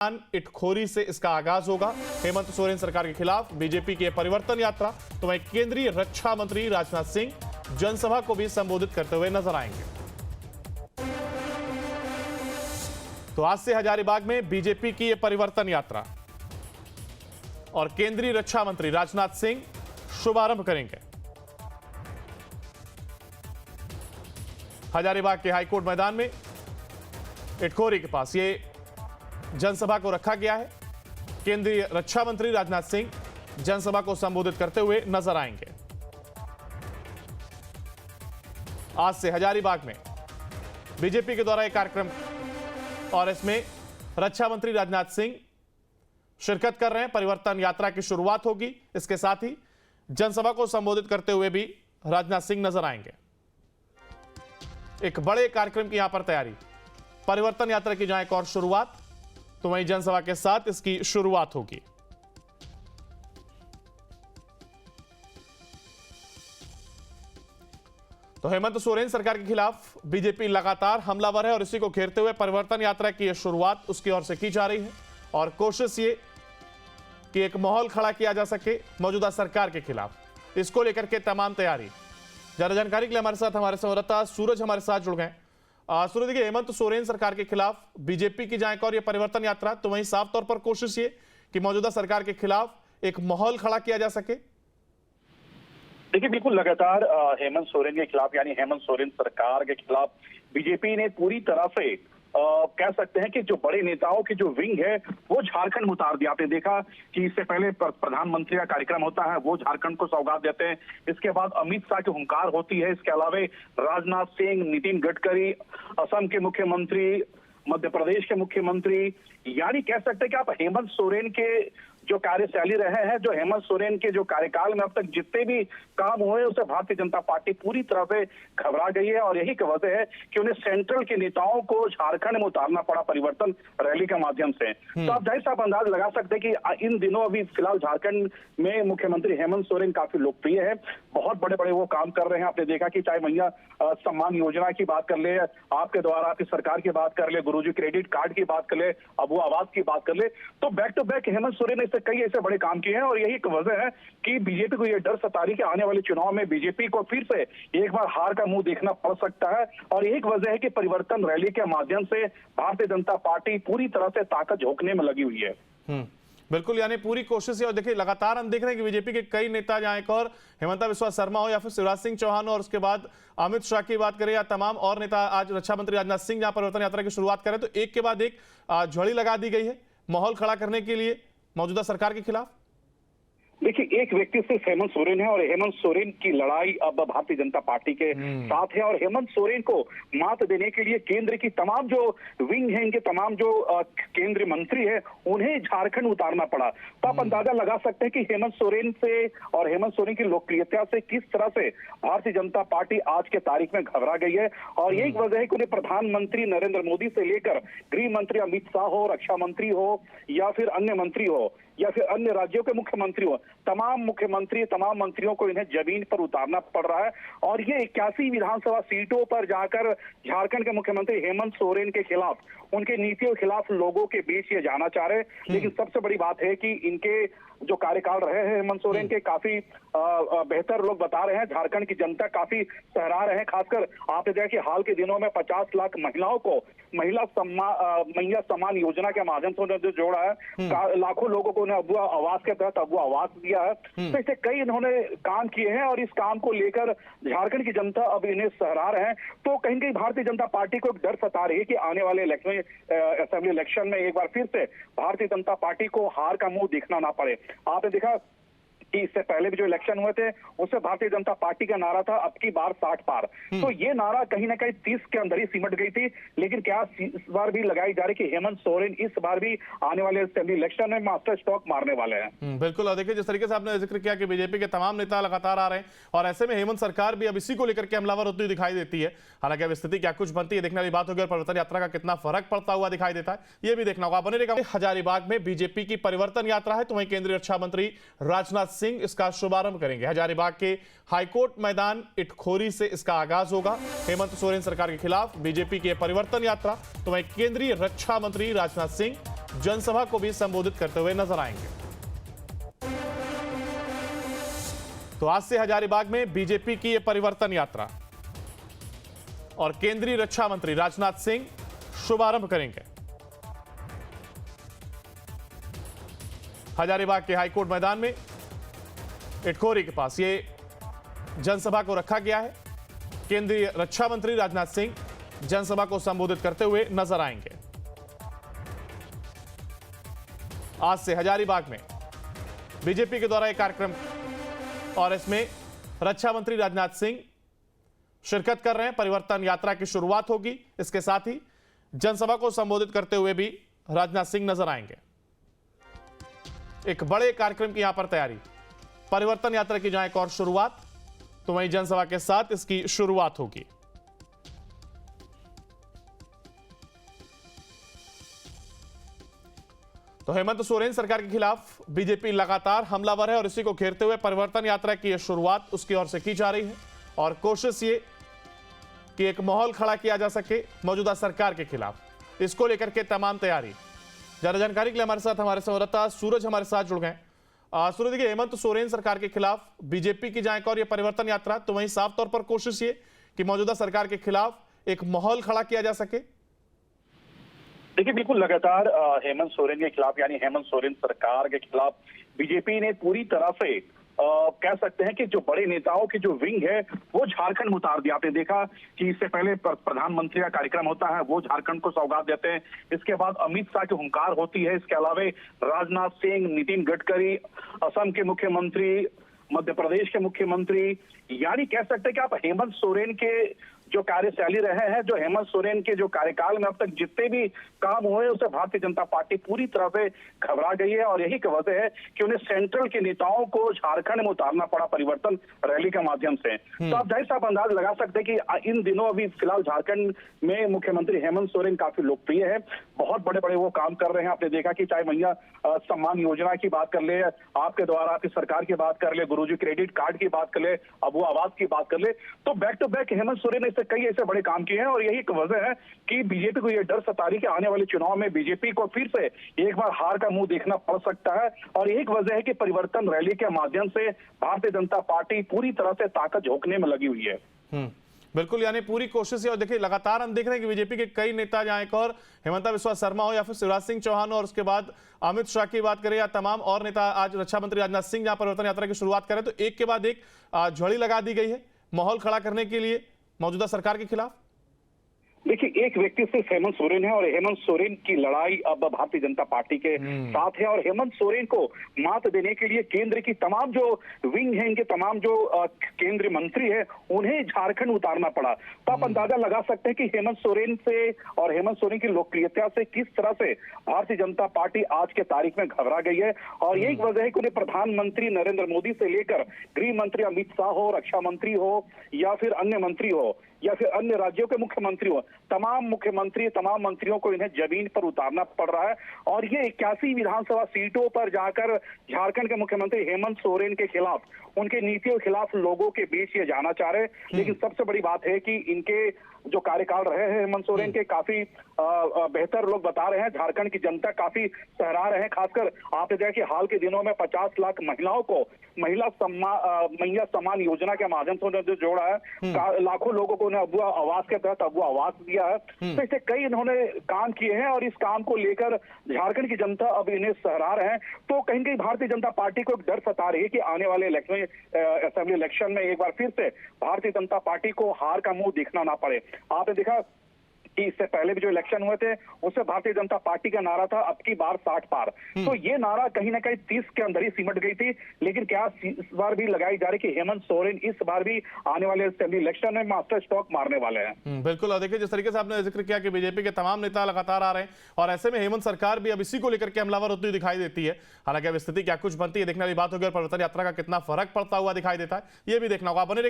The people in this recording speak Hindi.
इटखोरी से इसका आगाज होगा। हेमंत सोरेन सरकार के खिलाफ बीजेपी की परिवर्तन यात्रा। तो वहीं केंद्रीय रक्षा मंत्री राजनाथ सिंह जनसभा को भी संबोधित करते हुए नजर आएंगे। तो आज से हजारीबाग में बीजेपी की यह परिवर्तन यात्रा और केंद्रीय रक्षा मंत्री राजनाथ सिंह शुभारंभ करेंगे। हजारीबाग के हाईकोर्ट मैदान में इटखोरी के पास ये जनसभा को रखा गया है। केंद्रीय रक्षा मंत्री राजनाथ सिंह जनसभा को संबोधित करते हुए नजर आएंगे। आज से हजारीबाग में बीजेपी के द्वारा एक कार्यक्रम और इसमें रक्षा मंत्री राजनाथ सिंह शिरकत कर रहे हैं। परिवर्तन यात्रा की शुरुआत होगी। इसके साथ ही जनसभा को संबोधित करते हुए भी राजनाथ सिंह नजर आएंगे। एक बड़े कार्यक्रम की यहां पर तैयारी, परिवर्तन यात्रा की जहां एक और शुरुआत, तो वहीं जनसभा के साथ इसकी शुरुआत होगी। तो हेमंत सोरेन सरकार के खिलाफ बीजेपी लगातार हमलावर है और इसी को घेरते हुए परिवर्तन यात्रा की यह शुरुआत उसकी ओर से की जा रही है और कोशिश ये कि एक माहौल खड़ा किया जा सके मौजूदा सरकार के खिलाफ। इसको लेकर के तमाम तैयारी। ज्यादा जानकारी के लिए हमारे साथ हमारे संवाददाता सूरज हमारे साथ जुड़ गए। सूरज, देखिए, हेमंत सोरेन सरकार के खिलाफ बीजेपी की जहां एक और ये परिवर्तन यात्रा, तो वहीं साफ तौर पर कोशिश ये कि मौजूदा सरकार के खिलाफ एक माहौल खड़ा किया जा सके। देखिए, बिल्कुल लगातार हेमंत सोरेन के खिलाफ यानी हेमंत सोरेन सरकार के खिलाफ बीजेपी ने पूरी तरह से कह सकते हैं कि जो बड़े नेताओं की जो विंग है वो झारखंड में उतार दिया। आपने देखा कि इससे पहले प्रधानमंत्री का कार्यक्रम होता है, वो झारखंड को सौगात देते हैं। इसके बाद अमित शाह की हुंकार होती है। इसके अलावा राजनाथ सिंह, नितिन गडकरी, असम के मुख्यमंत्री, मध्य प्रदेश के मुख्यमंत्री, यानी कह सकते हैं कि आप हेमंत सोरेन के जो कार्यशैली रहे हैं, जो हेमंत सोरेन के जो कार्यकाल में अब तक जितने भी काम हुए उसे भारतीय जनता पार्टी पूरी तरह से घबरा गई है और यही वजह है कि उन्हें सेंट्रल के नेताओं को झारखंड में उतारना पड़ा परिवर्तन रैली के माध्यम से। तो आप जाहिर साहब अंदाज लगा सकते हैं कि इन दिनों अभी फिलहाल झारखंड में मुख्यमंत्री हेमंत सोरेन काफी लोकप्रिय है। बहुत बड़े बड़े वो काम कर रहे हैं। आपने देखा कि चाहे मैया सम्मान योजना की बात कर ले, आपके द्वारा आपकी सरकार की बात कर ले, गुरुजी क्रेडिट कार्ड की बात कर ले, अब वो आवास की बात कर ले, तो back to back Hemant Soren ने कई ऐसे बड़े काम किए हैं और यही एक वजह है कि बीजेपी को यह डर सता रही कि आने वाले चुनाव में बीजेपी को फिर से एक बार हार का मुंह देखना पड़ सकता है। और यही एक वजह है कि परिवर्तन रैली के माध्यम से भारतीय जनता पार्टी पूरी तरह से ताकत झोंकने में लगी हुई है। बिल्कुल, यानी पूरी कोशिश है। और देखिए, लगातार हम देख रहे हैं कि बीजेपी के कई नेता, जहां एक और हेमंता बिस्वा शर्मा हो या फिर शिवराज सिंह चौहान हो और उसके बाद अमित शाह की बात करें या तमाम और नेता, आज रक्षा मंत्री राजनाथ सिंह जहां परिवर्तन यात्रा की शुरुआत करें, तो एक के बाद एक झड़ी लगा दी गई है माहौल खड़ा करने के लिए मौजूदा सरकार के खिलाफ। देखिए, एक व्यक्ति सिर्फ हेमंत सोरेन है और हेमंत सोरेन की लड़ाई अब भारतीय जनता पार्टी के साथ है और हेमंत सोरेन को मात देने के लिए केंद्र की तमाम जो विंग है, इनके तमाम जो केंद्रीय मंत्री है, उन्हें झारखंड उतारना पड़ा। तो आप अंदाजा लगा सकते हैं कि हेमंत सोरेन से और हेमंत सोरेन की लोकप्रियता से किस तरह से भारतीय जनता पार्टी आज के तारीख में घबरा गई है। और यही वजह है कि उन्हें प्रधानमंत्री नरेंद्र मोदी से लेकर गृह मंत्री अमित शाह हो, रक्षा मंत्री हो या फिर अन्य मंत्री हो या फिर अन्य राज्यों के मुख्यमंत्री हो, तमाम मुख्यमंत्री, तमाम मंत्रियों को इन्हें जमीन पर उतारना पड़ रहा है। और ये 81 विधानसभा सीटों पर जाकर झारखंड के मुख्यमंत्री हेमंत सोरेन के खिलाफ, उनके नीतियों के खिलाफ लोगों के बीच ये जाना चाह रहे हैं। लेकिन सबसे बड़ी बात है कि इनके जो कार्यकाल रहे हैं हेमंत सोरेन के, काफी बेहतर लोग बता रहे हैं। झारखंड की जनता काफी सराह रहे हैं। खासकर आपने देखा कि हाल के दिनों में 50 लाख महिलाओं को मैया सम्मान योजना के माध्यम से जो जोड़ा है, लाखों लोगों को अबुआ आवास के तहत अबुआ आवास दिया है। तो इससे कई इन्होंने काम किए हैं और इस काम को लेकर झारखंड की जनता अब इन्हें सराह रहे हैं। तो कहीं कहीं भारतीय जनता पार्टी को एक डर सता रही है कि आने वाले असेंबली इलेक्शन में एक बार फिर से भारतीय जनता पार्टी को हार का मुंह देखना ना पड़े। आपने देखा कि इससे पहले भी जो इलेक्शन हुए थे उससे भारतीय जनता पार्टी का नारा था अब की बार 60 पार। तो ये नारा कहीं ना कहीं 30 के अंदर ही सिमट गई थी। लेकिन क्या इस बार भी लगाई जा रही कि हेमंत सोरेन इस बार भी आने वाले असेंबली इलेक्शन में मास्टर स्ट्रोक मारने वाले हैं। बिल्कुल। और देखिए, जिस तरीके से आपने जिक्र किया कि बीजेपी के तमाम नेता लगातार आ रहे हैं और ऐसे में हेमंत सरकार भी अब इसी को लेकर के हमलावर होती हुई दिखाई देती है। हालांकि अब स्थिति क्या कुछ बनती है देखने वाली बात होगी और परिवर्तन यात्रा का कितना फर्क पड़ता हुआ दिखाई देता है, ये भी देखना होगा। बने रहेगा। हजारीबाग में बीजेपी की परिवर्तन यात्रा है, तो वहीं केंद्रीय रक्षा मंत्री राजनाथ सिंह इसका शुभारंभ करेंगे। हजारीबाग के हाईकोर्ट मैदान इटखोरी से इसका आगाज होगा। हेमंत सोरेन सरकार के खिलाफ बीजेपी की परिवर्तन यात्रा, तो वहीं केंद्रीय रक्षा मंत्री राजनाथ सिंह जनसभा को भी संबोधित करते हुए नजर आएंगे। तो आज से हजारीबाग में बीजेपी की यह परिवर्तन यात्रा और केंद्रीय रक्षा मंत्री राजनाथ सिंह शुभारंभ करेंगे। हजारीबाग के हाईकोर्ट मैदान में इटखोरी के पास ये जनसभा को रखा गया है। केंद्रीय रक्षा मंत्री राजनाथ सिंह जनसभा को संबोधित करते हुए नजर आएंगे। आज से हजारीबाग में बीजेपी के द्वारा एक कार्यक्रम और इसमें रक्षा मंत्री राजनाथ सिंह शिरकत कर रहे हैं। परिवर्तन यात्रा की शुरुआत होगी। इसके साथ ही जनसभा को संबोधित करते हुए भी राजनाथ सिंह नजर आएंगे। एक बड़े कार्यक्रम की यहां पर तैयारी, परिवर्तन यात्रा की जहां एक और शुरुआत, तो वहीं जनसभा के साथ इसकी शुरुआत होगी। तो हेमंत सोरेन सरकार के खिलाफ बीजेपी लगातार हमलावर है और इसी को घेरते हुए परिवर्तन यात्रा की यह शुरुआत उसकी ओर से की जा रही है और कोशिश ये कि एक माहौल खड़ा किया जा सके मौजूदा सरकार के खिलाफ। इसको लेकर के तमाम तैयारी। ज्यादा जानकारी के लिए हमारे साथ हमारे संवाददाता सूरज हमारे साथ जुड़ गए। सूरज, देखिए, हेमंत सोरेन सरकार के खिलाफ बीजेपी की जहां एक और ये परिवर्तन यात्रा, तो वहीं साफ तौर पर कोशिश ये कि मौजूदा सरकार के खिलाफ एक माहौल खड़ा किया जा सके। देखिए, बिल्कुल लगातार हेमंत सोरेन के खिलाफ यानी हेमंत सोरेन सरकार के खिलाफ बीजेपी ने पूरी तरह से कह सकते हैं कि जो बड़े नेताओं की जो विंग है वो झारखंड में उतार दिया। आपने देखा कि इससे पहले प्रधानमंत्री का कार्यक्रम होता है, वो झारखंड को सौगात देते हैं। इसके बाद अमित शाह की हुंकार होती है। इसके अलावा राजनाथ सिंह, नितिन गडकरी, असम के मुख्यमंत्री, मध्य प्रदेश के मुख्यमंत्री, यानी कह सकते हैं कि आप हेमंत सोरेन के जो कार्यशैली रहे हैं, जो हेमंत सोरेन के जो कार्यकाल में अब तक जितने भी काम हुए उसे भारतीय जनता पार्टी पूरी तरह से घबरा गई है और यही वजह है कि उन्हें सेंट्रल के नेताओं को झारखंड में उतारना पड़ा परिवर्तन रैली के माध्यम से। तो आप जाहिर साहब अंदाज लगा सकते हैं कि इन दिनों अभी फिलहाल झारखंड में मुख्यमंत्री हेमंत सोरेन काफी लोकप्रिय है। बहुत बड़े बड़े वो काम कर रहे हैं। आपने देखा कि चाहे मैया सम्मान योजना की बात कर ले, आपके द्वारा आपकी सरकार की बात कर ले, गुरुजी क्रेडिट कार्ड की बात कर ले, अब वो आवास की बात कर ले, तो back to back Hemant Soren ने कई ऐसे बड़े काम किए हैं और यही एक वजह है कि बीजेपी को यह डर सता रही कि आने वाले चुनाव में बीजेपी को फिर से एक बार हार का मुंह देखना पड़ सकता है। और यही एक वजह है कि परिवर्तन रैली के माध्यम से भारतीय जनता पार्टी पूरी तरह से ताकत झोंकने में लगी हुई है। बिल्कुल, यानी पूरी कोशिश है। और देखिए, लगातार हम देख रहे हैं कि बीजेपी के कई नेता, जहां एक और हेमंता बिस्वा शर्मा हो या फिर शिवराज सिंह चौहान हो और उसके बाद अमित शाह की बात करें या तमाम और नेता, आज रक्षा मंत्री राजनाथ सिंह जहां परिवर्तन यात्रा की शुरुआत करें, तो एक के बाद एक झड़ी लगा दी गई है माहौल खड़ा करने के लिए मौजूदा सरकार के खिलाफ। देखिए, एक व्यक्ति सिर्फ हेमंत सोरेन है और हेमंत सोरेन की लड़ाई अब भारतीय जनता पार्टी के साथ है और हेमंत सोरेन को मात देने के लिए केंद्र की तमाम जो विंग है, इनके तमाम जो केंद्रीय मंत्री है, उन्हें झारखंड उतारना पड़ा। तो आप अंदाजा लगा सकते हैं कि हेमंत सोरेन से और हेमंत सोरेन की लोकप्रियता से किस तरह से भारतीय जनता पार्टी आज के तारीख में घबरा गई है। और यही वजह है कि उन्हें प्रधानमंत्री नरेंद्र मोदी से लेकर गृह मंत्री अमित शाह हो, रक्षा मंत्री हो या फिर अन्य मंत्री हो या फिर अन्य राज्यों के मुख्यमंत्री हो, तमाम मुख्यमंत्री, तमाम मंत्रियों को इन्हें जमीन पर उतारना पड़ रहा है। और ये 81 विधानसभा सीटों पर जाकर झारखंड के मुख्यमंत्री हेमंत सोरेन के खिलाफ, उनके नीतियों के खिलाफ लोगों के बीच ये जाना चाह रहे हैं। लेकिन सबसे बड़ी बात है कि इनके जो कार्यकाल रहे हैं हेमंत सोरेन के, काफी बेहतर लोग बता रहे हैं। झारखंड की जनता काफी सराह रहे हैं। खासकर आपने देखा कि हाल के दिनों में 50 लाख महिलाओं को मैया सम्मान योजना के माध्यम से उन्होंने जोड़ा है। लाखों लोगों को उन्हें अबुआ आवास के तहत अबुआ आवास दिया है। तो इससे कई इन्होंने काम किए हैं और इस काम को लेकर झारखंड की जनता अब इन्हें सराह रहे हैं। तो कहीं कहीं भारतीय जनता पार्टी को एक डर सता रही है कि आने वाले असेंबली इलेक्शन में एक बार फिर से भारतीय जनता पार्टी को हार का मुंह देखना ना पड़े। आपने देखा कि इससे पहले भी जो इलेक्शन हुए थे उससे भारतीय जनता पार्टी का नारा था अब की बार 60 पार। तो ये नारा कहीं ना कहीं 30 के अंदर ही सिमट गई थी। लेकिन क्या इस बार भी लगाई जा रही कि हेमंत सोरेन इस बार भी आने वाले असेंबली इलेक्शन में मास्टर स्ट्रोक मारने वाले हैं। बिल्कुल। और देखिए, जिस तरीके से आपने जिक्र किया कि बीजेपी के तमाम नेता लगातार आ रहे हैं और ऐसे में हेमंत सरकार भी अब इसी को लेकर के हमलावर होती हुई दिखाई देती है। हालांकि अब स्थिति क्या कुछ बनती है देखने वाली बात होगी और परिवर्तन यात्रा का कितना फर्क पड़ता हुआ दिखाई देता है, ये भी देखना होगा। बने रहिएगा।